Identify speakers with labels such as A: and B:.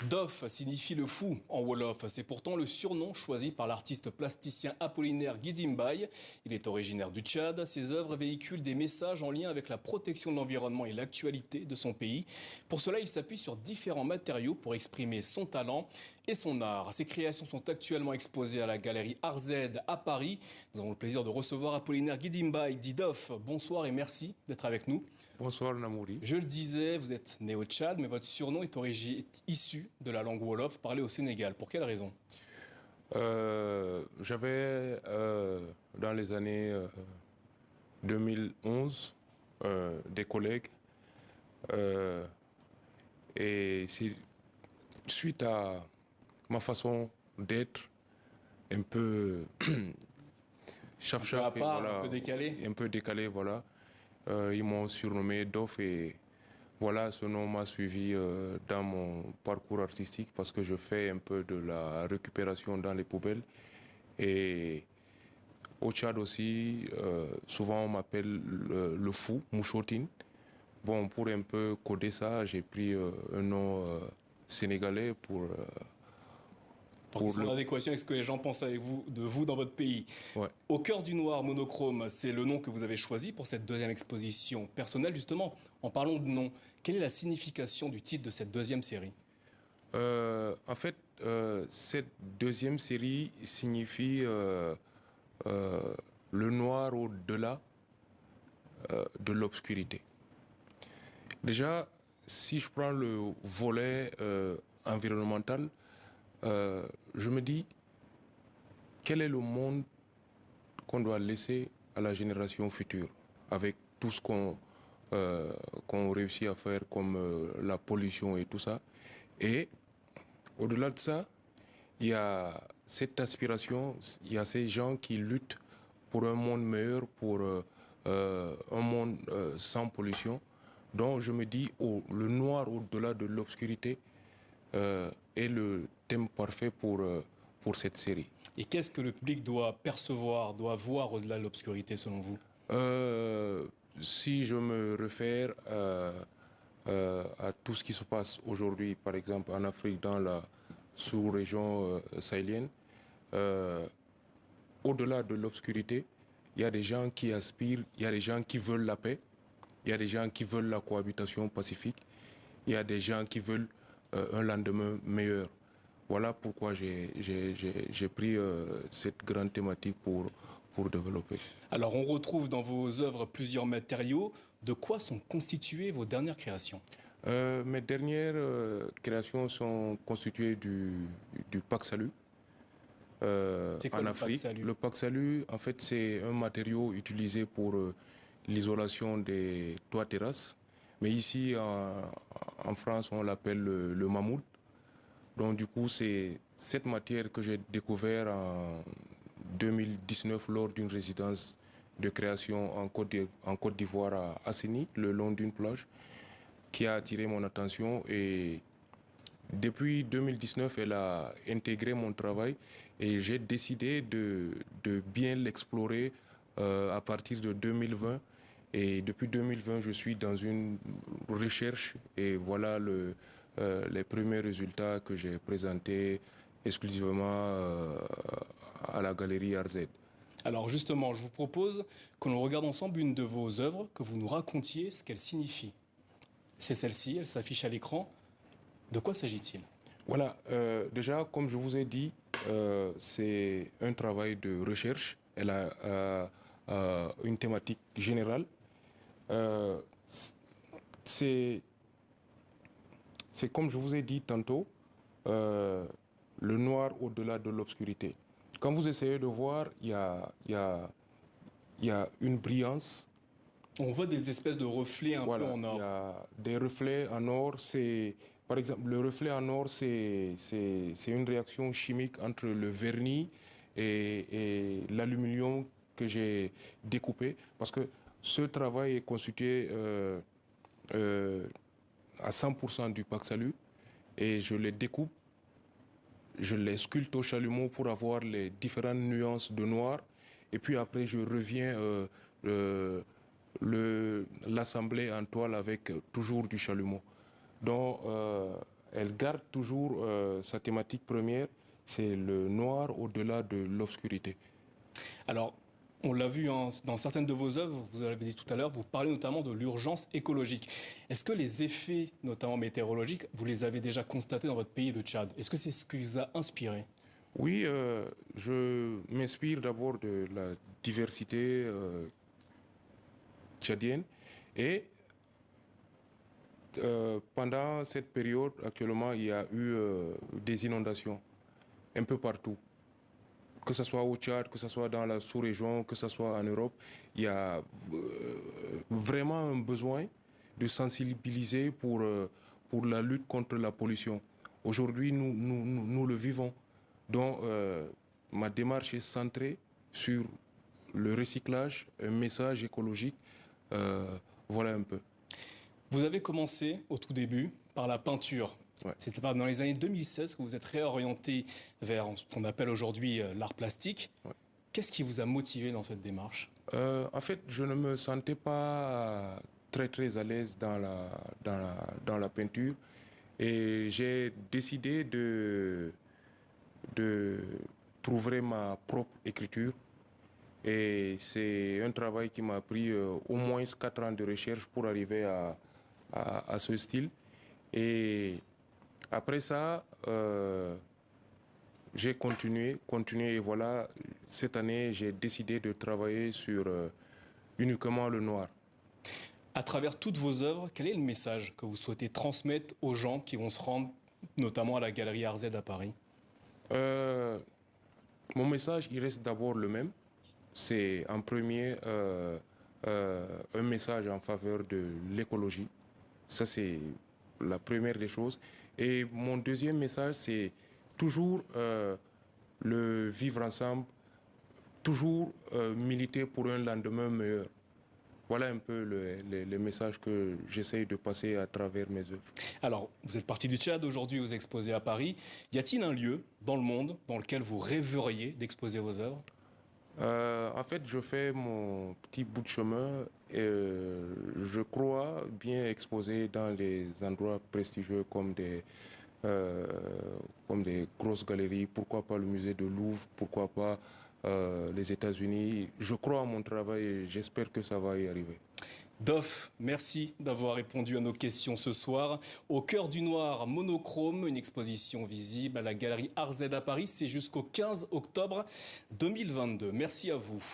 A: Dof signifie le fou en Wolof. C'est pourtant le surnom choisi par l'artiste plasticien Apollinaire Guidimbaye. Il est originaire du Tchad. Ses œuvres véhiculent des messages en lien avec la protection de l'environnement et l'actualité de son pays. Pour cela, il s'appuie sur différents matériaux pour exprimer son talent et son art. Ses créations sont actuellement exposées à la galerie Arzed à Paris. Nous avons le plaisir de recevoir Apollinaire Guidimbaye, dit Dof. Bonsoir et merci d'être avec nous.
B: Bonsoir Namouri.
A: Je le disais, vous êtes né au Tchad, mais votre surnom est issu de la langue Wolof parlée au Sénégal. Pour quelle raison?
B: J'avais dans les années 2011 des collègues et c'est suite à ma façon d'être un peu
A: Un peu à part, voilà, un peu décalé.
B: Un peu décalé, voilà. Ils m'ont surnommé Dof et voilà, ce nom m'a suivi dans mon parcours artistique parce que je fais un peu de la récupération dans les poubelles. Et au Tchad aussi, souvent on m'appelle le fou, Mouchotine. Bon, pour un peu coder ça, j'ai pris un nom sénégalais pour
A: Pour son adéquation avec ce que les gens pensent avec vous, de vous dans votre pays.
B: Ouais.
A: Au cœur du noir monochrome, c'est le nom que vous avez choisi pour cette deuxième exposition personnelle. Justement, en parlant de nom, quelle est la signification du titre de cette deuxième série?
B: En fait, cette deuxième série signifie le noir au-delà de l'obscurité. Déjà, si je prends le volet environnemental, je me dis, quel est le monde qu'on doit laisser à la génération future, avec tout ce qu'on réussit à faire comme la pollution et tout ça. Et au-delà de ça, il y a cette aspiration, il y a ces gens qui luttent pour un monde meilleur, pour un monde sans pollution. Donc je me dis, le noir au-delà de l'obscurité est le thème parfait pour cette série.
A: Et qu'est-ce que le public doit percevoir, doit voir au-delà de l'obscurité selon vous?
B: Si je me réfère à tout ce qui se passe aujourd'hui, par exemple en Afrique, dans la sous-région sahélienne, au-delà de l'obscurité, il y a des gens qui aspirent, il y a des gens qui veulent la paix, il y a des gens qui veulent la cohabitation pacifique, il y a des gens qui veulent un lendemain meilleur. Voilà pourquoi j'ai pris cette grande thématique pour développer.
A: Alors on retrouve dans vos œuvres plusieurs matériaux. De quoi sont constituées vos dernières créations?
B: Mes dernières créations sont constituées du Pak Salut en Afrique. Le Pak Salut, en fait, c'est un matériau utilisé pour l'isolation des toits terrasses. Mais ici, en France, on l'appelle le mammouth. Donc du coup, c'est cette matière que j'ai découvert en 2019 lors d'une résidence de création en Côte d'Ivoire à Asseni, le long d'une plage, qui a attiré mon attention. Et depuis 2019, elle a intégré mon travail et j'ai décidé de bien l'explorer à partir de 2020. Et depuis 2020, je suis dans une recherche et voilà les premiers résultats que j'ai présentés exclusivement à la galerie Arzed.
A: Alors justement, je vous propose que l'on regarde ensemble une de vos œuvres, que vous nous racontiez ce qu'elle signifie. C'est celle-ci, elle s'affiche à l'écran. De quoi s'agit-il?
B: Voilà, déjà, comme je vous ai dit, c'est un travail de recherche. Elle a une thématique générale. C'est comme je vous ai dit tantôt, le noir au-delà de l'obscurité. Quand vous essayez de voir, il y a une brillance.
A: On voit des espèces de reflets un peu en or.
B: Il y a des reflets en or. Par exemple, le reflet en or, c'est une réaction chimique entre le vernis et l'aluminium que j'ai découpé. Parce que ce travail est constitué à 100% du Pak Salut et je les découpe, je les sculpte au chalumeau pour avoir les différentes nuances de noir et puis après je reviens l'assembler en toile avec toujours du chalumeau. Donc elle garde toujours sa thématique première, c'est le noir au-delà de l'obscurité.
A: Alors, on l'a vu dans certaines de vos œuvres, vous l'avez dit tout à l'heure, vous parlez notamment de l'urgence écologique. Est-ce que les effets, notamment météorologiques, vous les avez déjà constatés dans votre pays, le Tchad? Est-ce que c'est ce qui vous a inspiré?
B: Oui, je m'inspire d'abord de la diversité tchadienne et pendant cette période, actuellement, il y a eu des inondations un peu partout. Que ce soit au Tchad, que ce soit dans la sous-région, que ce soit en Europe, il y a vraiment un besoin de sensibiliser pour la lutte contre la pollution. Aujourd'hui, nous le vivons. Donc, ma démarche est centrée sur le recyclage, un message écologique. Voilà un peu.
A: Vous avez commencé au tout début par la peinture. Ouais. C'était dans les années 2016 que vous êtes réorienté vers ce qu'on appelle aujourd'hui l'art plastique. Ouais. Qu'est-ce qui vous a motivé dans cette démarche?
B: En fait, je ne me sentais pas très à l'aise dans la peinture et j'ai décidé de trouver ma propre écriture. Et c'est un travail qui m'a pris au moins 4 ans de recherche pour arriver à ce style. Et après ça, j'ai continué et voilà, cette année, j'ai décidé de travailler sur uniquement le noir.
A: À travers toutes vos œuvres, quel est le message que vous souhaitez transmettre aux gens qui vont se rendre, notamment à la Galerie Art Z à Paris?
B: Mon message, il reste d'abord le même. C'est en premier un message en faveur de l'écologie. Ça, c'est la première des choses. Et mon deuxième message, c'est toujours le vivre ensemble, toujours militer pour un lendemain meilleur. Voilà un peu le message que j'essaye de passer à travers mes œuvres.
A: Alors, vous êtes parti du Tchad, aujourd'hui vous exposez à Paris. Y a-t-il un lieu dans le monde dans lequel vous rêveriez d'exposer vos œuvres?
B: En fait, je fais mon petit bout de chemin et je crois bien exposer dans des endroits prestigieux comme des grosses galeries, pourquoi pas le musée de Louvre, pourquoi pas les États-Unis. Je crois à mon travail et j'espère que ça va y arriver.
A: Dof, merci d'avoir répondu à nos questions ce soir. Au cœur du noir monochrome, une exposition visible à la Galerie Art Z à Paris, c'est jusqu'au 15 octobre 2022. Merci à vous.